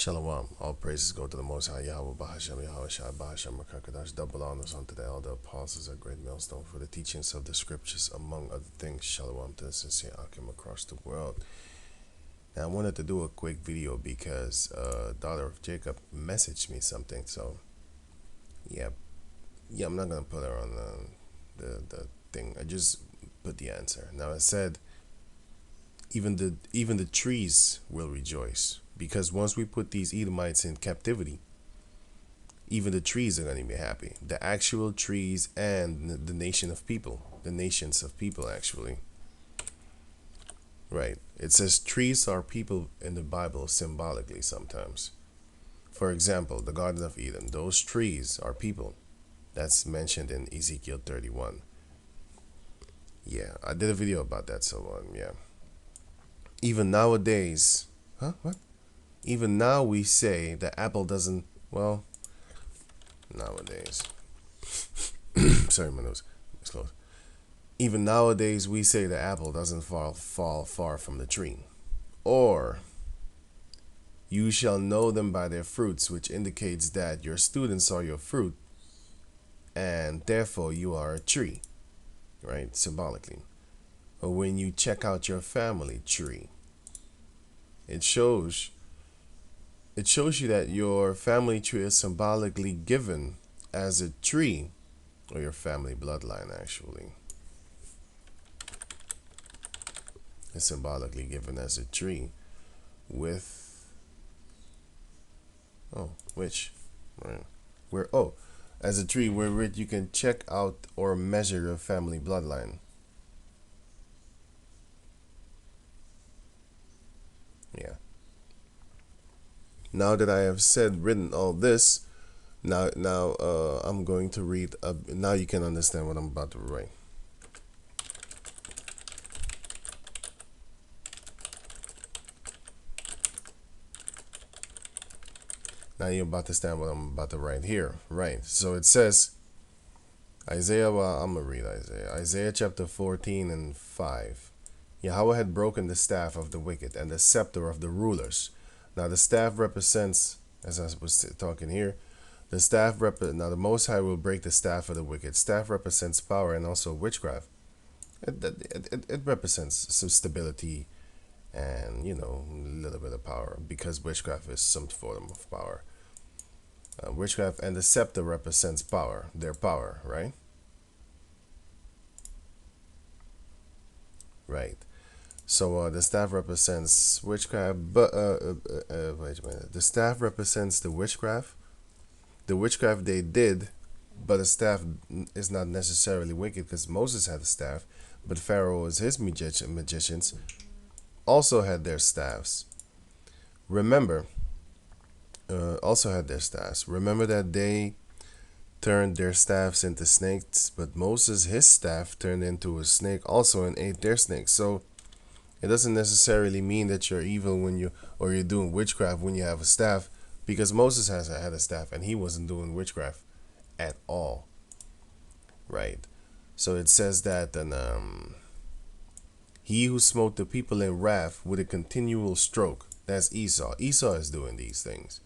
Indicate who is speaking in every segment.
Speaker 1: Shalom. All praises go to the Most High Yahweh, Bahashem, Yahweh Shai, Bahashem, Makakadash. Double honors unto all the apostles, a great millstone for the teachings of the scriptures, among other things. Shalom to the sincere Akim across the world. Now, I wanted to do a quick video because daughter of Jacob messaged me something. So, yeah, I'm not gonna put her on the thing. I just put the answer. Now, I said, even the trees will rejoice, because once we put these Edomites in captivity, even the trees are going to be happy. The actual trees and the nations of people, actually. Right. It says trees are people in the Bible symbolically sometimes. For example, the Garden of Eden, those trees are people. That's mentioned in Ezekiel 31. Yeah, I did a video about that, so yeah. Even nowadays, what? Even now we say the apple doesn't, well, nowadays. Sorry, my nose is closed. Even nowadays we say the apple doesn't fall far from the tree. Or, you shall know them by their fruits, which indicates that your students are your fruit, and therefore you are a tree, right? Symbolically. Or when you check out your family tree, it shows you that your family tree is symbolically given as a tree, or your family bloodline actually is symbolically given as a tree with as a tree wherewith you can check out or measure your family bloodline. Yeah. Now that I have written all this, now I'm going to read. Now you can understand what I'm about to write. Now you're about to understand what I'm about to write here. Right. So it says, Isaiah, I'm going to read Isaiah. Isaiah chapter 14 and 5. Yahweh had broken the staff of the wicked and the scepter of the rulers. Now the staff represents, as I was talking here, now the Most High will break the staff of the wicked. Staff represents power and also witchcraft. It represents some stability and, a little bit of power, because witchcraft is some form of power. Witchcraft and the scepter represents power, their power, right? Right. So the staff represents witchcraft, but wait a minute. The staff represents the witchcraft. The witchcraft they did, but the staff is not necessarily wicked, because Moses had a staff, but Pharaoh as his magicians also had their staffs. Remember, Remember that they turned their staffs into snakes, but Moses, his staff, turned into a snake also and ate their snakes. So it doesn't necessarily mean that you're evil or you're doing witchcraft when you have a staff, because Moses had a staff and he wasn't doing witchcraft at all. Right. So it says that, and he who smote the people in wrath with a continual stroke, that's Esau. Esau is doing these things.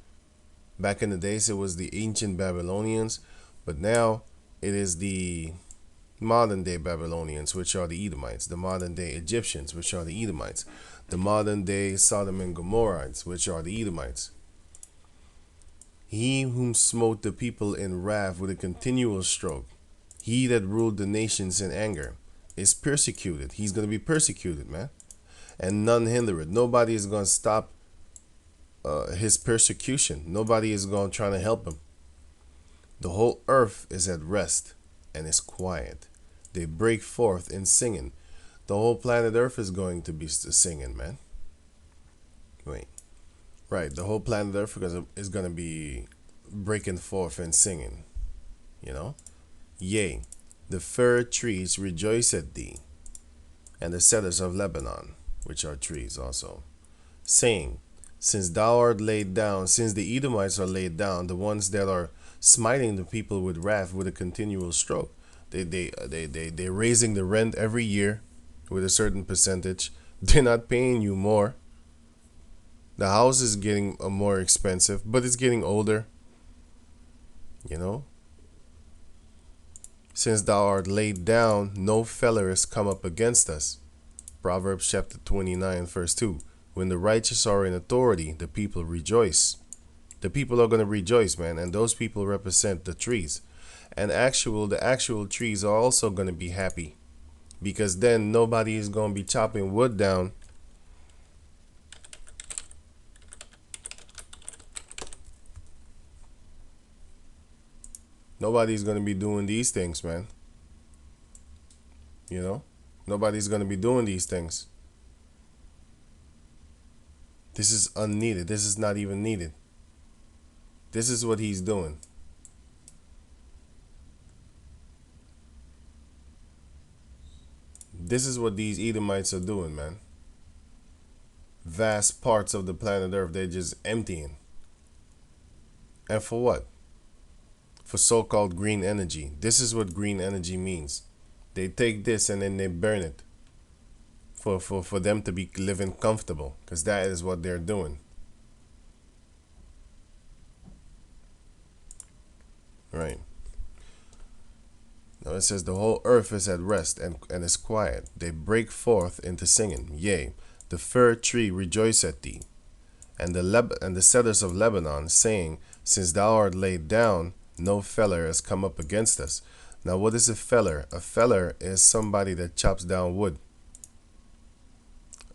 Speaker 1: Back in the days, it was the ancient Babylonians, but now it is the modern day Babylonians, which are the Edomites, the modern day Egyptians, which are the Edomites, the modern day Sodom and Gomorrahites, which are the Edomites. He whom smote the people in wrath with a continual stroke, he that ruled the nations in anger, is persecuted. He's going to be persecuted, man, and none hinder it. Nobody is going to stop his persecution. Nobody is going to try to help him. The whole earth is at rest and is quiet. They break forth in singing. The whole planet Earth is going to be singing, man. Right, the whole planet Earth is going to be breaking forth and singing. Yea, the fir trees rejoice at thee, and the cedars of Lebanon, which are trees also, saying, since thou art laid down, since the Edomites are laid down, the ones that are smiting the people with wrath with a continual they're raising the rent every year with a certain percentage. They're not paying you more. The house is getting more expensive, but it's getting older, you know. Since thou art laid down, no feller has come up against us. Proverbs chapter 29, verse 2. When the righteous are in authority, the people rejoice. The people are going to rejoice, man, and those people represent the trees. And the actual trees are also going to be happy, because then nobody is going to be chopping wood down. Nobody's going to be doing these things, man. You know? Nobody's going to be doing these things. This is unneeded. This is not even needed. This is what he's doing. This is what these Edomites are doing, man. Vast parts of the planet Earth, they're just emptying. And for what? For so-called green energy. This is what green energy means. They take this and then they burn it for them to be living comfortable, because that is what they're doing. Right. Now it says the whole earth is at rest and is quiet. They break forth into singing. Yea, the fir tree rejoice at thee, and the cedars of Lebanon, saying, since thou art laid down, no feller has come up against us. Now what is a feller? A feller is somebody that chops down wood.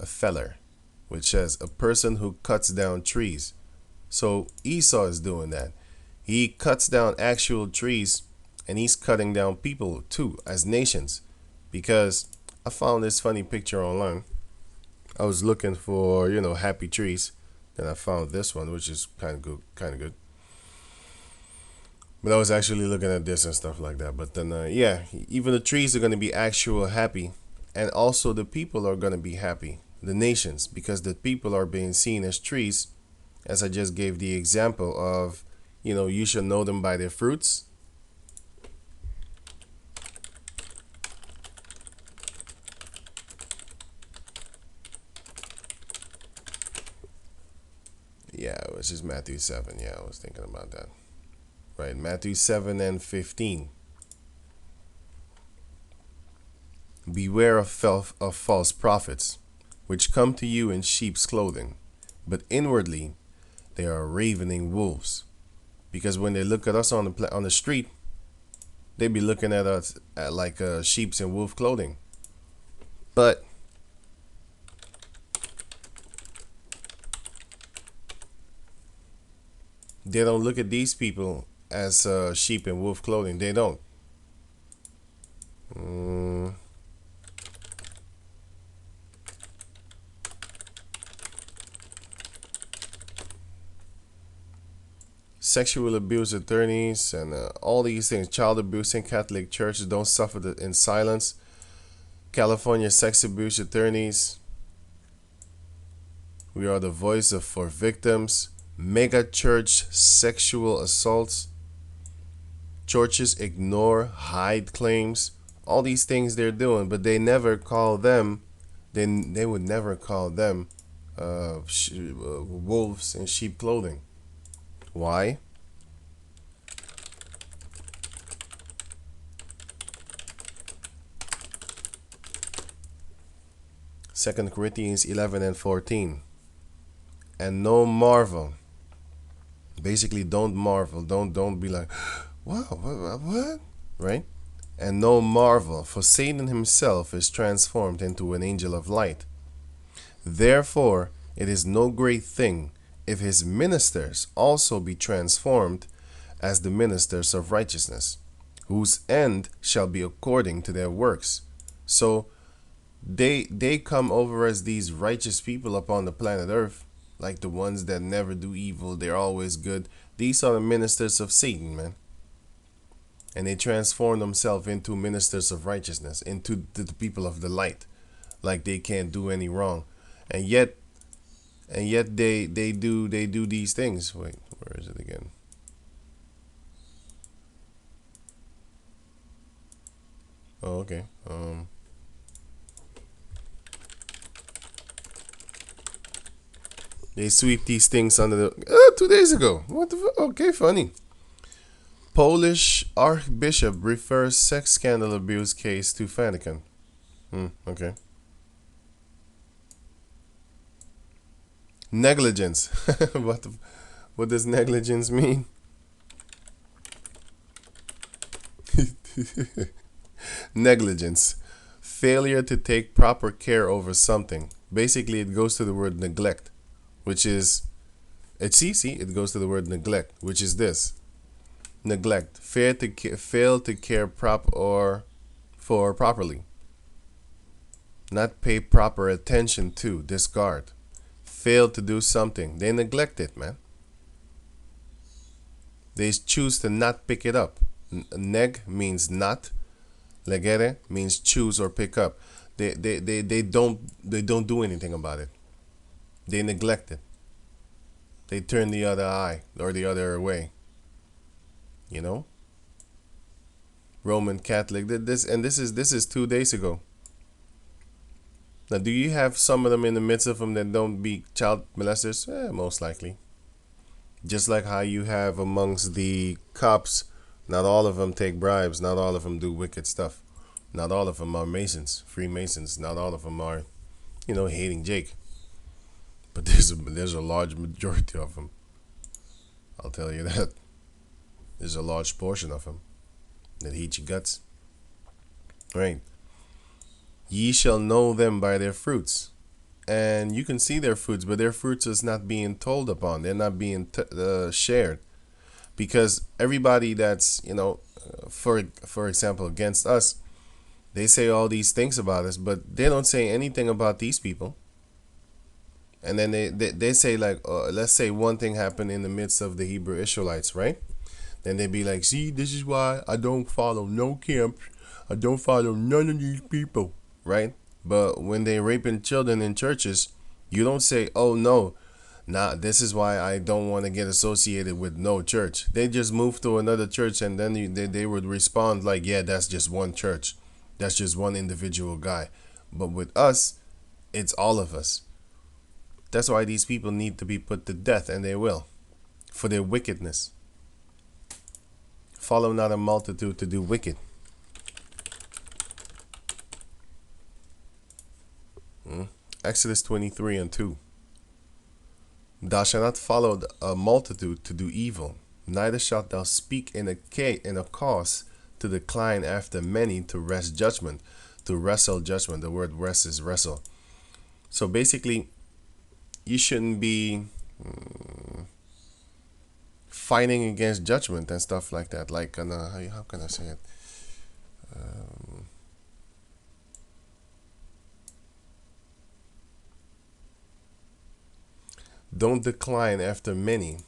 Speaker 1: A feller, which says a person who cuts down trees. So Esau is doing that. He cuts down actual trees, and he's cutting down people too, as nations. Because I found this funny picture online. I was looking for, happy trees. Then I found this one, which is kind of good. But I was actually looking at this and stuff like that. But then, yeah, even the trees are going to be actual happy. And also the people are going to be happy. The nations, because the people are being seen as trees. As I just gave the example of, you should know them by their fruits. Yeah, it was just Matthew 7. Yeah, I was thinking about that. Right, Matthew 7 and 15. Beware of false prophets, which come to you in sheep's clothing, but inwardly they are ravening wolves. Because when they look at us on the street, they be looking at us like sheep's in wolf clothing. But they don't look at these people as sheep in wolf clothing. They don't. Sexual abuse attorneys and all these things. Child abuse in Catholic Church don't suffer in silence. California sex abuse attorneys. We are the voice for victims. Mega church sexual assaults. Churches ignore, hide claims. All these things they're doing, but they never call them. They would never call them wolves in sheep clothing. Why? Second Corinthians 11 and 14. And no marvel. Basically, don't marvel. Don't be like, wow, what? Right? And no marvel, for Satan himself is transformed into an angel of light. Therefore, it is no great thing if his ministers also be transformed as the ministers of righteousness, whose end shall be according to their works. So they come over as these righteous people upon the planet Earth, like the ones that never do evil, they're always good. These are the ministers of Satan, man. And they transform themselves into ministers of righteousness, into the people of the light, like they can't do any wrong. And yet they do these things. Wait, where is it again? Oh, okay. They sweep these things under the. 2 days ago. What the? Okay, funny. Polish archbishop refers sex scandal abuse case to Vatican. Okay. Negligence. What does negligence mean? Negligence. Failure to take proper care over something. Basically, it goes to the word neglect, which is. It's easy. It goes to the word neglect, which is this. Neglect. Fail to care for properly. Not pay proper attention to. Discard. Fail to do something. They neglect it, man. They choose to not pick it up. Neg means not. Legere means choose or pick up. They don't do anything about it. They neglect it. They turn the other eye or the other way. You know? Roman Catholic did this, and this is 2 days ago. Now, do you have some of them in the midst of them that don't be child molesters? Most likely. Just like how you have amongst the cops, not all of them take bribes, not all of them do wicked stuff. Not all of them are Masons, Freemasons. Not all of them are, hating Jake. But there's a large majority of them. I'll tell you that. There's a large portion of them that hate your guts. Right. Ye shall know them by their fruits. And you can see their fruits, but their fruits is not being told upon. They're not being shared. Because everybody that's, for example, against us, they say all these things about us, but they don't say anything about these people. And then they say, like, let's say one thing happened in the midst of the Hebrew Israelites, right? Then they'd be like, see, this is why I don't follow no camps. I don't follow none of these people, right? But when they raping children in churches, you don't say, oh, no, nah, this is why I don't want to get associated with no church. They just move to another church, and then they would respond like, yeah, that's just one church. That's just one individual guy. But with us, it's all of us. That's why these people need to be put to death, and they will, for their wickedness. Follow not a multitude to do wicked. Exodus 23:2. Thou shalt not follow a multitude to do evil, neither shalt thou speak in a cause to decline after many to wrest judgment, to wrestle judgment. The word wrest is wrestle. So basically, you shouldn't be fighting against judgment and stuff like that. Like, how can I say it? Don't decline after many.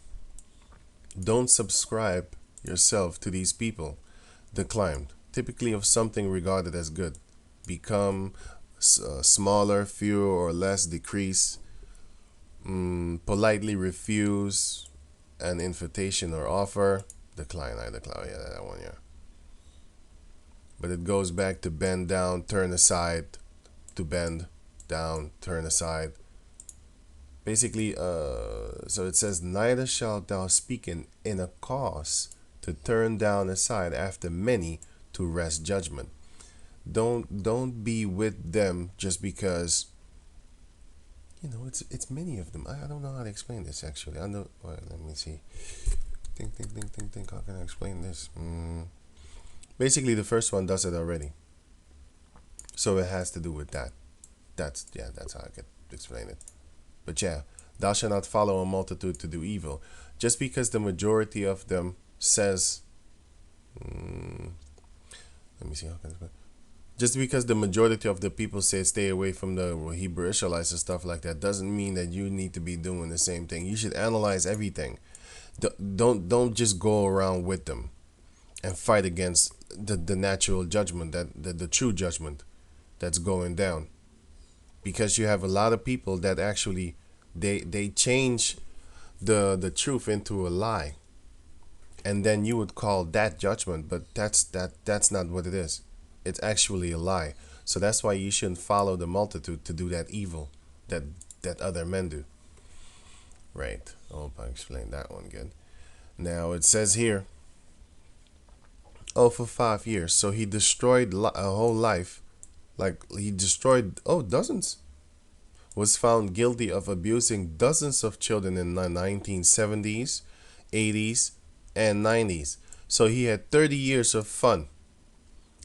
Speaker 1: Don't subscribe yourself to these people. Decline, typically of something regarded as good. Become smaller, fewer or less, decrease. Politely refuse an invitation or offer. Decline, I decline. Yeah, that one, yeah. But it goes back to bend down, turn aside, to bend down, turn aside. Basically, so it says, neither shalt thou speak in a cause to turn down aside after many to wrest judgment. Don't be with them just because, it's many of them. I don't know how to explain this, actually. I know. Well, let me see. Think. How can I explain this? Basically, the first one does it already. So it has to do with that. That's how I could explain it. But yeah, thou shalt not follow a multitude to do evil. Just because the majority of them says, let me see how can I explain. Just because the majority of the people say stay away from the Hebrew Israelites and stuff like that doesn't mean that you need to be doing the same thing. You should analyze everything. Don't just go around with them and fight against the natural judgment, that the true judgment that's going down. Because you have a lot of people that actually they change the truth into a lie, and then you would call that judgment, but that's not what it is. It's actually a lie. So that's why you shouldn't follow the multitude to do that evil that other men do. Right. I hope I explained that one good. Now it says here, oh, for 5 years. So he destroyed a whole life. Like he destroyed, oh, dozens. Was found guilty of abusing dozens of children in the 1970s, 80s, and 90s. So he had 30 years of fun.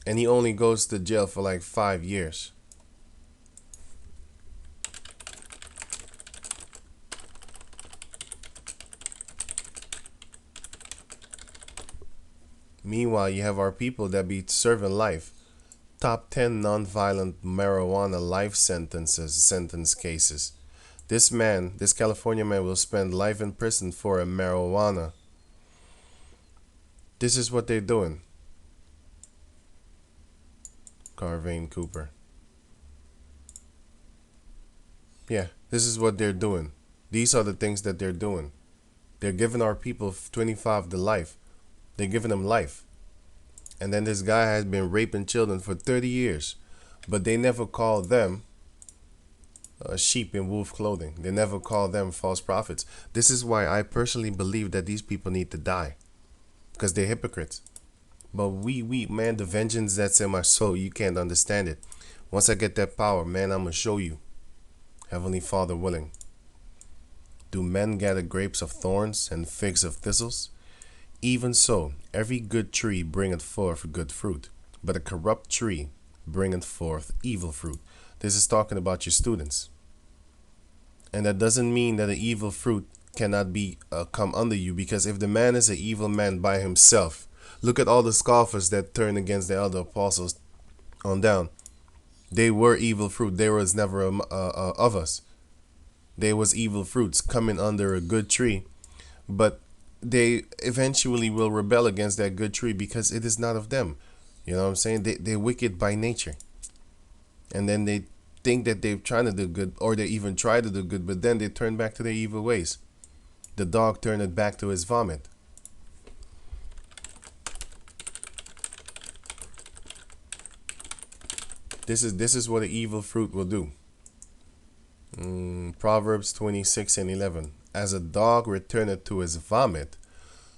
Speaker 1: And he only goes to jail for like 5 years. Meanwhile, you have our people that be serving life. Top 10 non-violent marijuana life sentence cases. This California man will spend life in prison for a marijuana. This is what they're doing. Carvane Cooper. Yeah, this is what they're doing. These are the things that they're doing. They're giving our people 25 to life. They're giving them life. And then this guy has been raping children for 30 years. But they never call them sheep in wolf clothing. They never call them false prophets. This is why I personally believe that these people need to die. Because they're hypocrites. But man, the vengeance that's in my soul, you can't understand it. Once I get that power, man, I'm going to show you. Heavenly Father willing. Do men gather grapes of thorns and figs of thistles? Even so, every good tree bringeth forth good fruit, but a corrupt tree bringeth forth evil fruit. This is talking about your students. And that doesn't mean that the evil fruit cannot be come under you, because if the man is an evil man by himself, look at all the scoffers that turned against the elder apostles on down. They were evil fruit. They was never of us. They was evil fruits coming under a good tree, but they eventually will rebel against that good tree because it is not of them. You know what I'm saying? They're wicked by nature. And then they think that they're trying to do good, or they even try to do good, but then they turn back to their evil ways. The dog turned it back to his vomit. This is what an evil fruit will do. Proverbs 26:11. As a dog returneth to his vomit,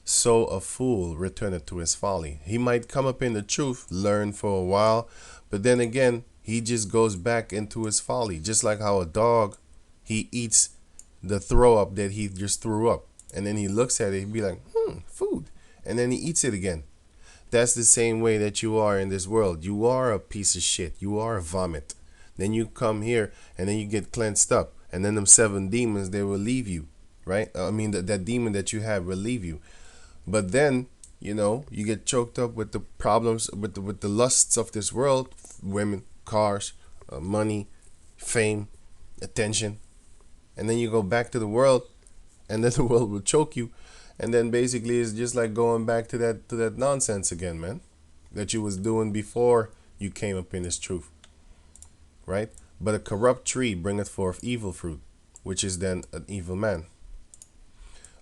Speaker 1: so a fool returneth to his folly. He might come up in the truth, learn for a while, but then again, he just goes back into his folly. Just like how a dog, he eats the throw up that he just threw up. And then he looks at it, he'd be like, food. And then he eats it again. That's the same way that you are in this world. You are a piece of shit. You are a vomit. Then you come here and then you get cleansed up. And then them 7 demons, they will leave you. Right? I mean, that demon that you have will leave you. But then, you get choked up with the problems, with the lusts of this world. Women, cars, money, fame, attention. And then you go back to the world, and then the world will choke you. And then basically it's just like going back to that nonsense again, man, that you was doing before you came up in this truth. Right? But a corrupt tree bringeth forth evil fruit, which is then an evil man.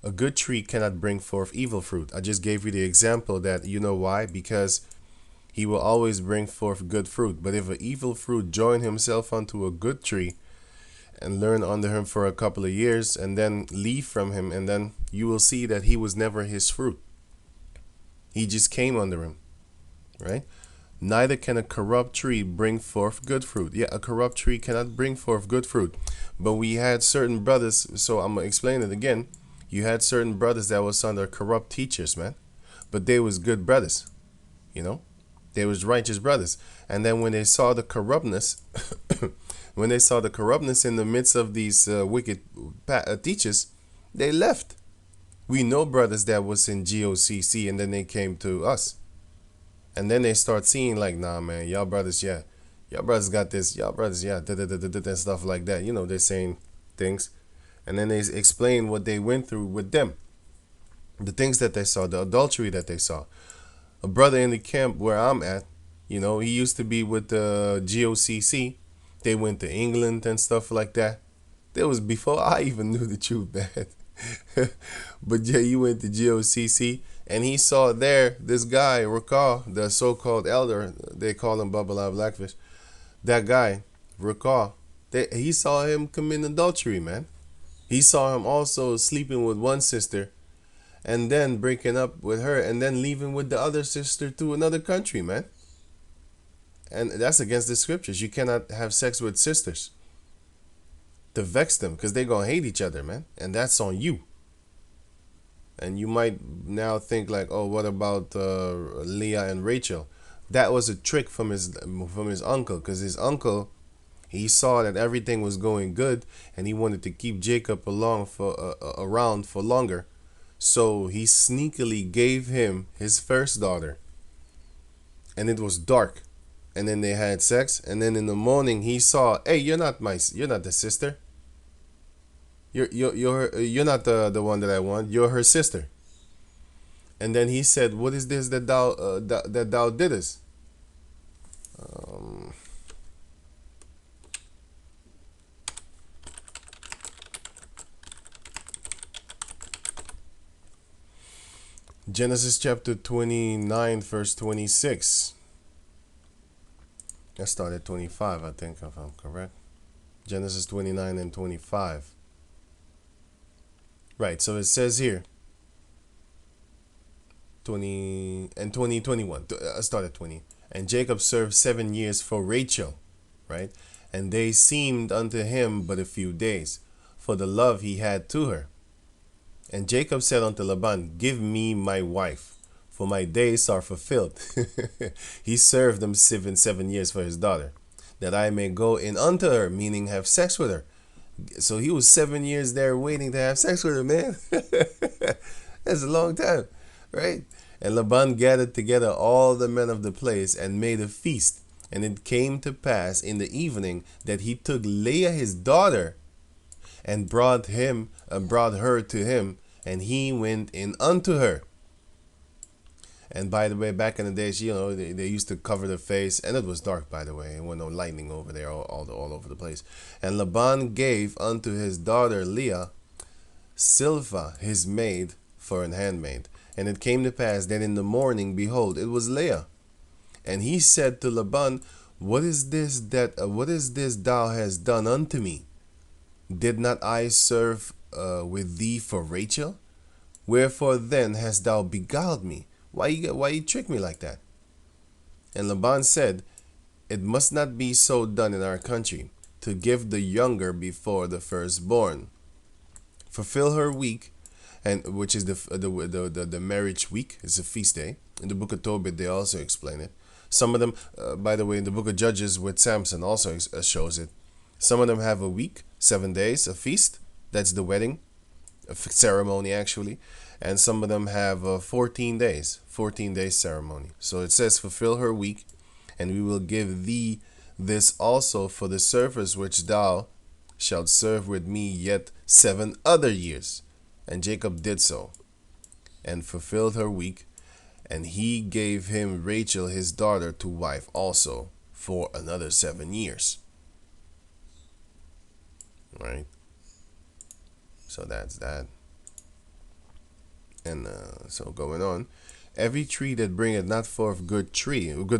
Speaker 1: A good tree cannot bring forth evil fruit. I just gave you the example that, you know why? Because he will always bring forth good fruit. But if an evil fruit join himself unto a good tree and learn under him for a couple of years and then leave from him, and then you will see that he was never his fruit. He just came under him, right? Neither can a corrupt tree bring forth good fruit. Yeah, a corrupt tree cannot bring forth good fruit. But we had certain brothers, so I'm going to explain it again. You had certain brothers that was under corrupt teachers, man. But they was good brothers, They was righteous brothers. And then when they saw the corruptness, when they saw the corruptness in the midst of these wicked teachers, they left. We know brothers that was in GOCC and then they came to us. And then they start seeing like, nah, man, y'all brothers, yeah. Y'all brothers got this. Y'all brothers, yeah, and stuff like that. They're saying things. And then they explain what they went through with them. The things that they saw, the adultery that they saw. A brother in the camp where I'm at, he used to be with the GOCC. They went to England and stuff like that. That was before I even knew the truth, man. But yeah, he went to GOCC and he saw there this guy, Rakah, the so-called elder. They call him Bubba Blackfish. That guy, Rakah, he saw him commit adultery, man. He saw him also sleeping with one sister and then breaking up with her and then leaving with the other sister to another country, man. And that's against the scriptures. You cannot have sex with sisters to vex them because they're going to hate each other, man. And that's on you. And you might now think like, oh, what about Leah and Rachel? That was a trick from his uncle, because his uncle, he saw that everything was going good and he wanted to keep Jacob around for longer. So he sneakily gave him his first daughter, and it was dark. And then they had sex, and then in the morning he saw, hey, you're not the sister. You're not the one that I want. You're her sister. And then he said, what is this that thou didst? Um, Genesis chapter 29, verse 26. I started 25, I think, if I'm correct. Genesis 29 and 25. Right, so it says here, 20 and 21. I started 20. And Jacob served 7 years for Rachel, right? And they seemed unto him but a few days, for the love he had to her. And Jacob said unto Laban, give me my wife, for my days are fulfilled. He served them 7 years for his daughter, that I may go in unto her, meaning have sex with her. So he was 7 years there waiting to have sex with her, man. That's a long time, right? And Laban gathered together all the men of the place and made a feast. And it came to pass in the evening that he took Leah his daughter and brought her to him, and he went in unto her. And by the way, back in the days, they used to cover their face, and it was dark, by the way, and there was no lightning over there, all over the place. And Laban gave unto his daughter Leah Silpha his maid for an handmaid. And it came to pass that in the morning, behold, it was Leah. And he said to Laban, what is this thou hast done unto me? Did not I serve with thee for Rachel? Wherefore then hast thou beguiled me? Why you trick me like that? And Laban said, it must not be so done in our country, to give the younger before the firstborn. Fulfill her week, and which is the marriage week, is a feast day. In the book of Tobit, they also explain it. Some of them, by the way, in the book of Judges with Samson also shows it. Some of them have a week, 7 days, a feast. That's the wedding, a ceremony actually. And some of them have 14 days, 14 days ceremony. So it says, fulfill her week, and we will give thee this also for the service which thou shalt serve with me yet 7 other years. And Jacob did so, and fulfilled her week, and he gave him Rachel his daughter to wife also for another 7 years. Right? So that's that. And so going on, every tree that bringeth not forth good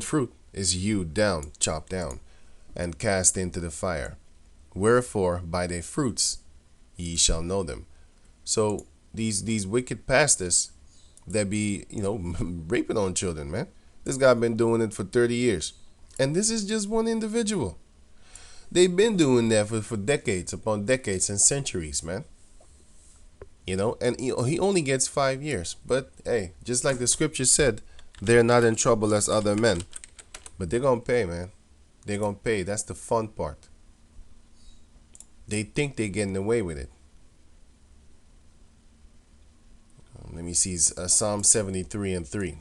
Speaker 1: fruit is hewed down, chopped down, and cast into the fire. Wherefore by their fruits ye shall know them. So these wicked pastors that be raping on children, man. This guy been doing it for 30 years, and this is just one individual. They've been doing that for decades upon decades and centuries, man. And he only gets 5 years. But hey, just like the scripture said, they're not in trouble as other men. But they're going to pay, man. They're going to pay. That's the fun part. They think they're getting away with it. Let me see Psalm 73 and 3.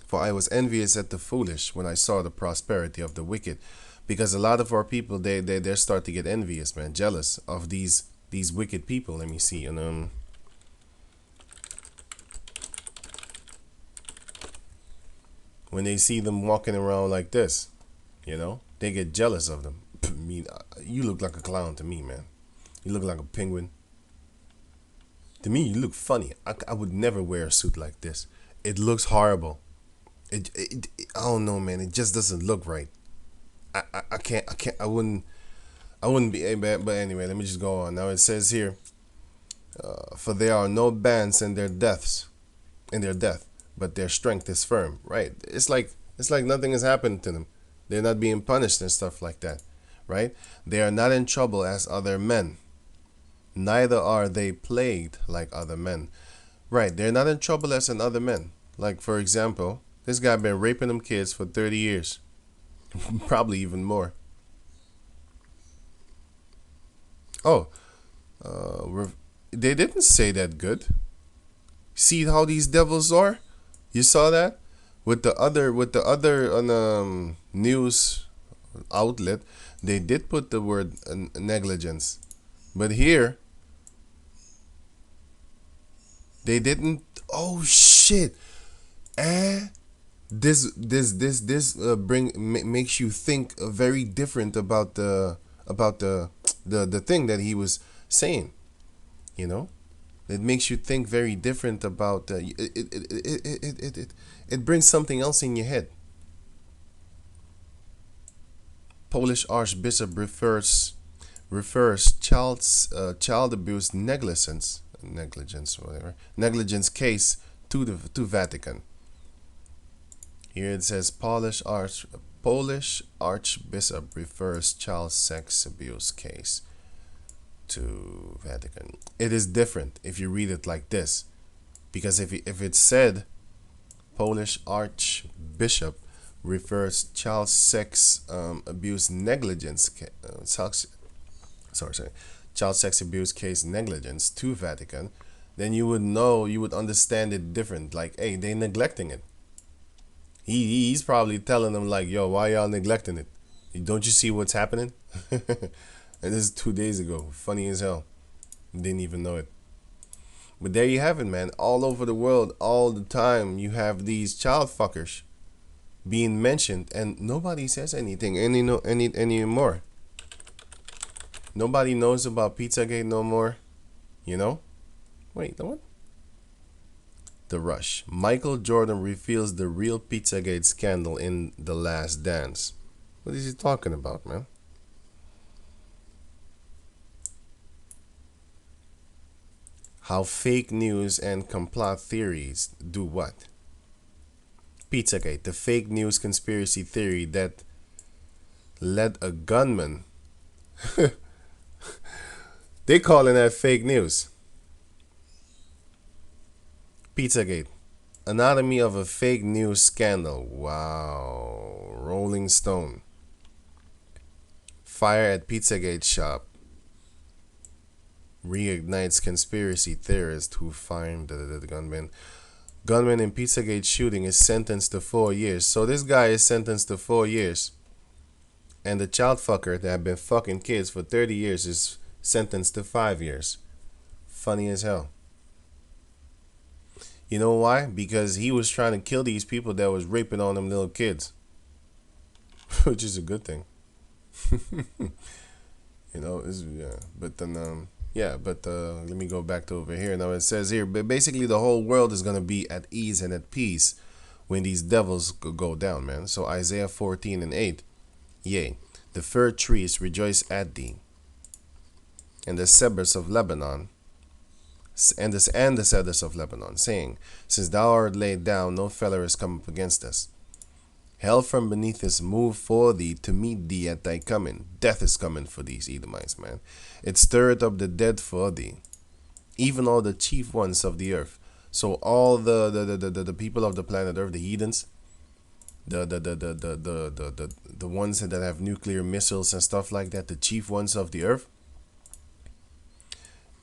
Speaker 1: For I was envious at the foolish when I saw the prosperity of the wicked. Because a lot of our people, they start to get envious, man. Jealous of these wicked people. Let me see. And when they see them walking around like this, they get jealous of them. I mean, you look like a clown to me, man. You look like a penguin. To me, you look funny. I would never wear a suit like this. It looks horrible. I don't know, man. It just doesn't look right. I wouldn't I wouldn't be, but anyway, let me just go on. Now it says here, for there are no bands in their death, but their strength is firm. Right? It's like nothing has happened to them. They're not being punished and stuff like that. Right? They are not in trouble as other men. Neither are they plagued like other men. Right? They're not in trouble as in other men. Like for example, this guy been raping them kids for 30 years, probably even more. Oh, they didn't say that good. See how these devils are? You saw that with the other news outlet. They did put the word negligence, but here they didn't. Oh shit! Eh? This bring makes you think very different about the thing that he was saying. You know, it makes you think very different about it brings something else in your head. Polish archbishop refers child abuse negligence case to Vatican. Here it says Polish archbishop refers child sex abuse case to Vatican. It is different if you read it like this, because if it said Polish archbishop refers child sex abuse negligence sorry child sex abuse case negligence to Vatican, then you would understand it different. Like, hey, they neglecting it. He's probably telling them like, yo, why y'all neglecting it? Don't you see what's happening? And this is 2 days ago. Funny as hell. Didn't even know it. But there you have it, man. All over the world, all the time, you have these child fuckers being mentioned, and nobody says anything anymore. Nobody knows about Pizzagate no more. You know? Wait, what? The Rush. Michael Jordan reveals the real Pizzagate scandal in The Last Dance. What is he talking about, man? How fake news and complot theories do what? Pizzagate, the fake news conspiracy theory that led a gunman. They calling that fake news. Pizzagate, anatomy of a fake news scandal. Wow. Rolling Stone. Fire at Pizzagate shop reignites conspiracy theorists who find the gunman. Gunman in Pizzagate shooting is sentenced to 4 years. So this guy is sentenced to 4 years. And the child fucker that had been fucking kids for 30 years is sentenced to 5 years. Funny as hell. You know why? Because he was trying to kill these people that was raping on them little kids. Which is a good thing. Yeah. But then, let me go back to over here. Now it says here, but basically the whole world is going to be at ease and at peace when these devils go down, man. So Isaiah 14:8. Yea, the fir trees rejoice at thee, and the cedars of Lebanon, and the cedars of Lebanon, saying, since thou art laid down, no feller is come up against us. Hell from beneath is moved for thee to meet thee at thy coming. Death is coming for these Edomites, man. It stirreth up the dead for thee, even all the chief ones of the earth. So all the people of the planet Earth, the heathens, the ones that have nuclear missiles and stuff like that, the chief ones of the earth,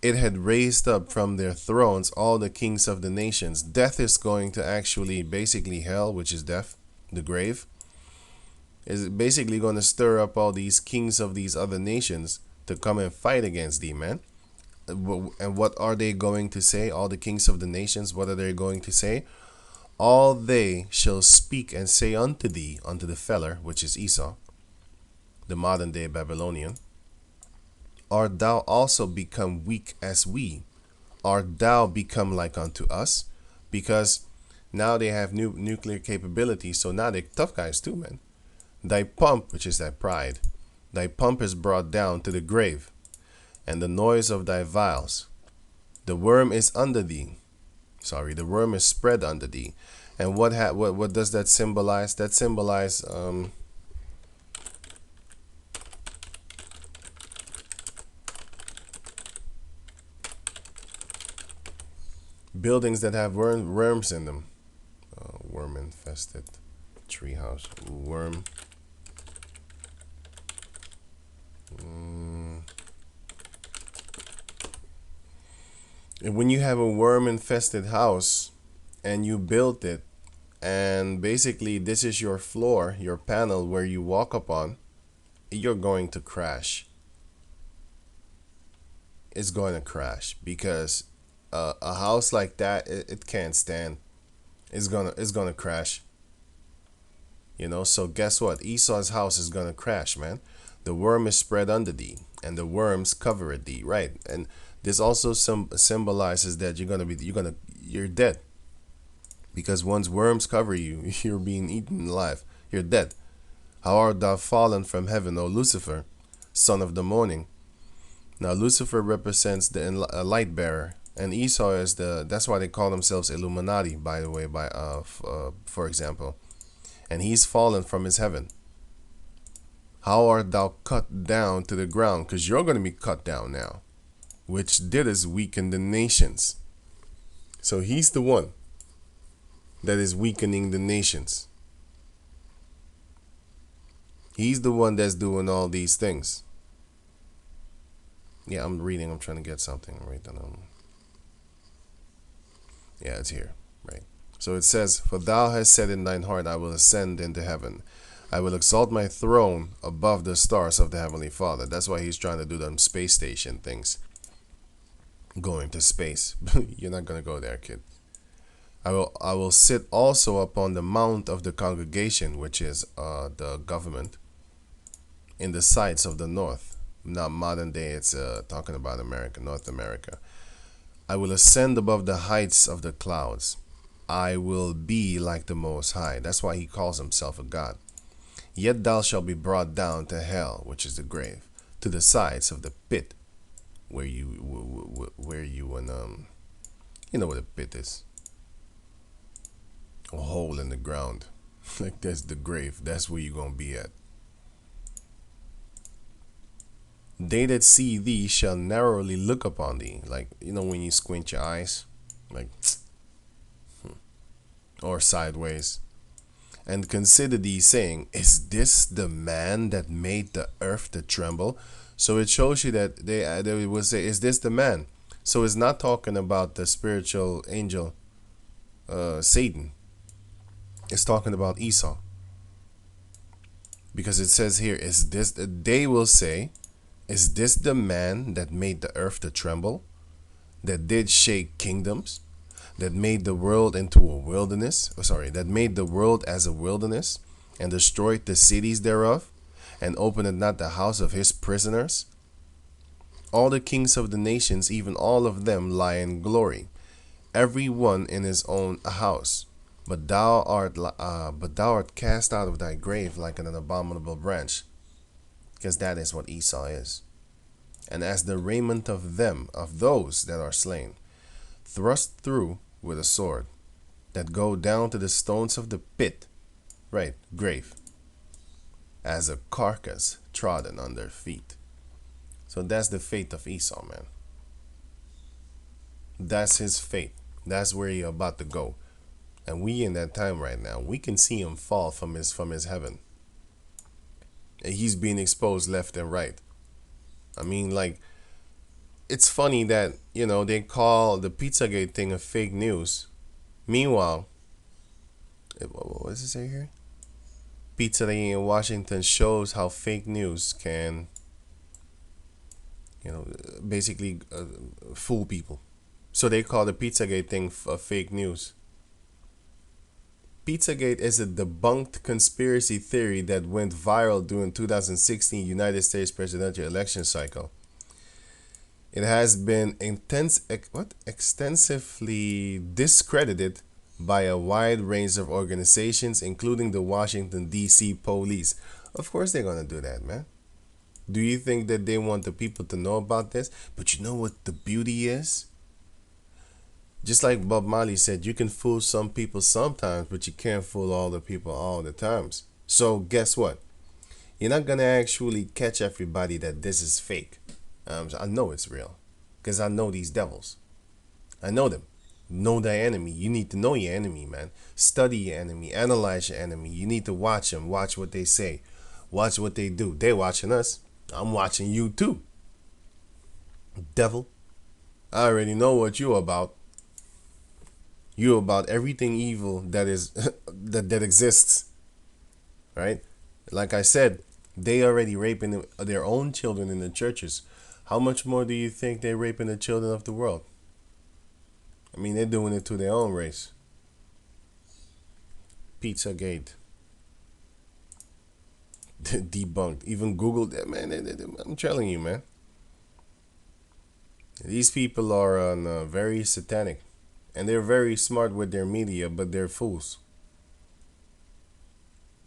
Speaker 1: it had raised up from their thrones all the kings of the nations. Death is going to actually, basically hell, which is death, the grave, is basically going to stir up all these kings of these other nations to come and fight against thee, man. And what are they going to say? All the kings of the nations, what are they going to say? All they shall speak and say unto thee, unto the feller, which is Esau, the modern day Babylonian, art thou also become weak as we? Art thou become like unto us? Because now they have nuclear capability, so now they're tough guys too, man. Thy pomp, which is thy pride, Thy pomp is brought down to the grave, and the noise of thy vials. The worm is under thee. Sorry, the worm is spread under thee. And what does that symbolize? That symbolize buildings that have worms in them. Worm infested treehouse. Worm. And when you have a worm infested house and you built it, and basically this is your floor, your panel where you walk upon, you're going to crash. It's going to crash because a house like that, it can't stand. It's gonna crash. So guess what? Esau's house is gonna crash, man. The worm is spread under thee, and the worms cover thee, right? And this also symbolizes that you're dead, because once worms cover you, you're being eaten alive. You're dead. How art thou fallen from heaven, O Lucifer, son of the morning? Now Lucifer represents the light bearer, and Esau is that's why they call themselves Illuminati, by the way, for example. And he's fallen from his heaven. How art thou cut down to the ground? Because you're going to be cut down now, which didst weaken the nations. So he's the one that is weakening the nations. He's the one that's doing all these things. Yeah, I'm reading. I'm trying to get something right then. Yeah, it's here, right? So it says, "For thou hast said in thine heart, I will ascend into heaven. I will exalt my throne above the stars of the Heavenly Father." That's why he's trying to do them space station things. Going to space. You're not going to go there, kid. I will sit also upon the mount of the congregation, which is the government, in the sides of the north. Not modern day, it's talking about America, North America. I will ascend above the heights of the clouds. I will be like the Most High. That's why he calls himself a God. Yet thou shalt be brought down to hell, which is the grave, to the sides of the pit, where you and you know what a pit is? A hole in the ground. Like that's the grave. That's where you're gonna be at. They that see thee shall narrowly look upon thee. Like, when you squint your eyes, like, or sideways, and consider thee, saying, Is this the man that made the earth to tremble? So it shows you that they will say, Is this the man? So it's not talking about the spiritual angel, Satan. It's talking about Esau. Because it says here, they will say, Is this the man that made the earth to tremble, that did shake kingdoms, that made the world into a wilderness? That made the world as a wilderness, and destroyed the cities thereof, and opened not the house of his prisoners? All the kings of the nations, even all of them, lie in glory, every one in his own house. But thou art cast out of thy grave like an abominable branch. Because that is what Esau is. And as the raiment of those that are slain, thrust through with a sword, that go down to the stones of the pit, right, grave, as a carcass trodden under feet. So that's the fate of Esau, man. That's his fate. That's where he's about to go. And we in that time right now, we can see him fall from his heaven. And he's being exposed left and right. I mean, like, it's funny that, they call the Pizzagate thing a fake news. Meanwhile, what does it say here? Pizzagate in Washington shows how fake news can, basically fool people. So they call the Pizzagate thing a fake news. Pizzagate is a debunked conspiracy theory that went viral during 2016 United States presidential election cycle. It has been extensively discredited by a wide range of organizations, including the Washington, D.C. police. Of course they're going to do that, man. Do you think that they want the people to know about this? But you know what the beauty is? Just like Bob Marley said, you can fool some people sometimes, but you can't fool all the people all the times. So guess what? You're not gonna actually catch everybody that this is fake. I know it's real, because I know these devils. I know them. Know thy enemy. You need to know your enemy, man. Study your enemy. Analyze your enemy. You need to watch them. Watch what they say. Watch what they do. They're watching us. I'm watching you too. Devil. I already know what you're about. You're about everything evil that is that exists. Right? Like I said, they already raping their own children in the churches. How much more do you think they're raping the children of the world? I mean, they're doing it to their own race. Pizzagate. Debunked. Even Google that, man. I'm telling you, man. These people are very satanic. And they're very smart with their media, but they're fools.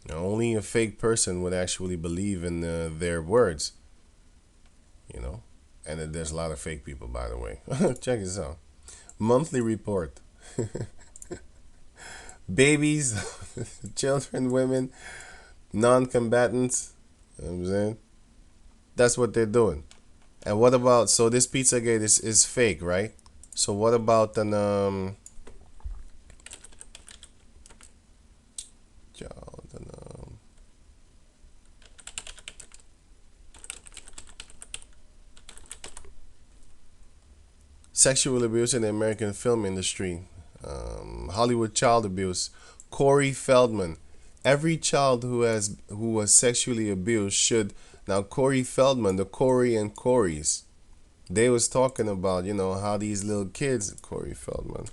Speaker 1: Now, only a fake person would actually believe in their words. You know? And there's a lot of fake people, by the way. Check this out. Monthly report. Babies, children, women, non-combatants. You know what I'm saying? That's what they're doing. And what about, so this Pizzagate is fake, right? So what about an child and sexual abuse in the American film industry, Hollywood child abuse. Corey Feldman. Every child who was sexually abused should, now Corey Feldman, the Corey and Corys, they was talking about, you know, how these little kids, Corey Feldman.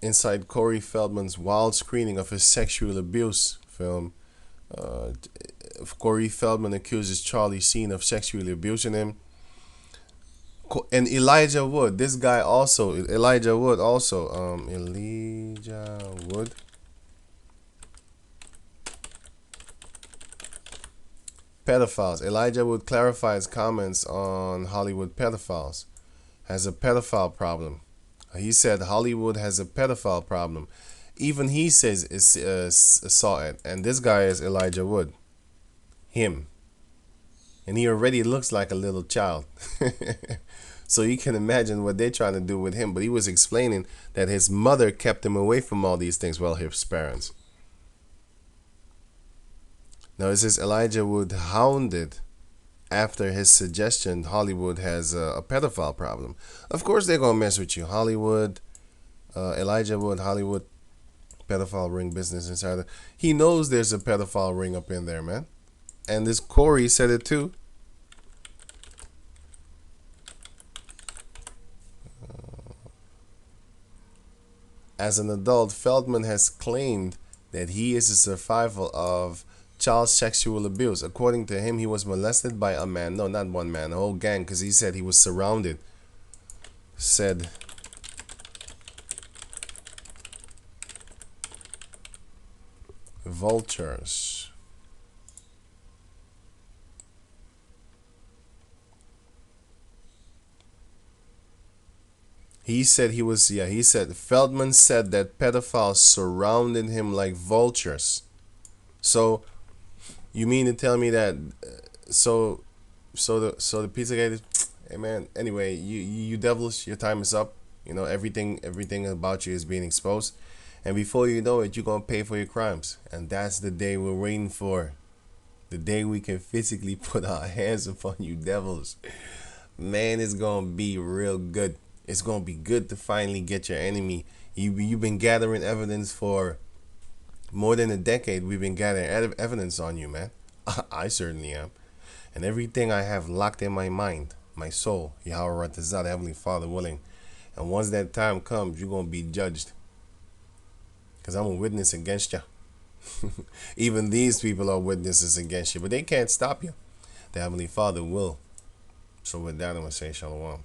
Speaker 1: Inside Corey Feldman's wild screening of his sexual abuse film, Corey Feldman accuses Charlie Sheen of sexually abusing him. And Elijah Wood, this guy also, Elijah Wood, pedophiles. Elijah Wood clarifies comments on Hollywood pedophiles. Has a pedophile problem. He said Hollywood has a pedophile problem. Even he says saw it. And this guy is Elijah Wood. Him. And he already looks like a little child. So you can imagine what they're trying to do with him. But he was explaining that his mother kept him away from all these things. Well, his parents. Now it says Elijah Wood hounded after his suggestion Hollywood has a pedophile problem. Of course they're going to mess with you. Hollywood, Elijah Wood, Hollywood, pedophile ring business insider. He knows there's a pedophile ring up in there, man. And this Corey said it too. As an adult, Feldman has claimed that he is a survivor of child sexual abuse. According to him, he was molested by a man. No, not one man, a whole gang, because he said he was surrounded. Said vultures. He said he said Feldman said that pedophiles surrounded him like vultures. So you mean to tell me that so the Pizzagate is, hey man, anyway, you devils, your time is up. You know, everything about you is being exposed. And before you know it, you're gonna pay for your crimes. And that's the day we're waiting for. The day we can physically put our hands upon you devils. Man, it's gonna be real good. It's gonna be good to finally get your enemy. You've been gathering evidence for more than a decade. We've been gathering evidence on you, man. I certainly am. And everything I have locked in my mind, my soul, Yahweh Ratazah, Heavenly Father willing. And once that time comes, you're gonna be judged. Because I'm a witness against you. Even these people are witnesses against you, but they can't stop you. The Heavenly Father will. So with that, I'm gonna say shalom.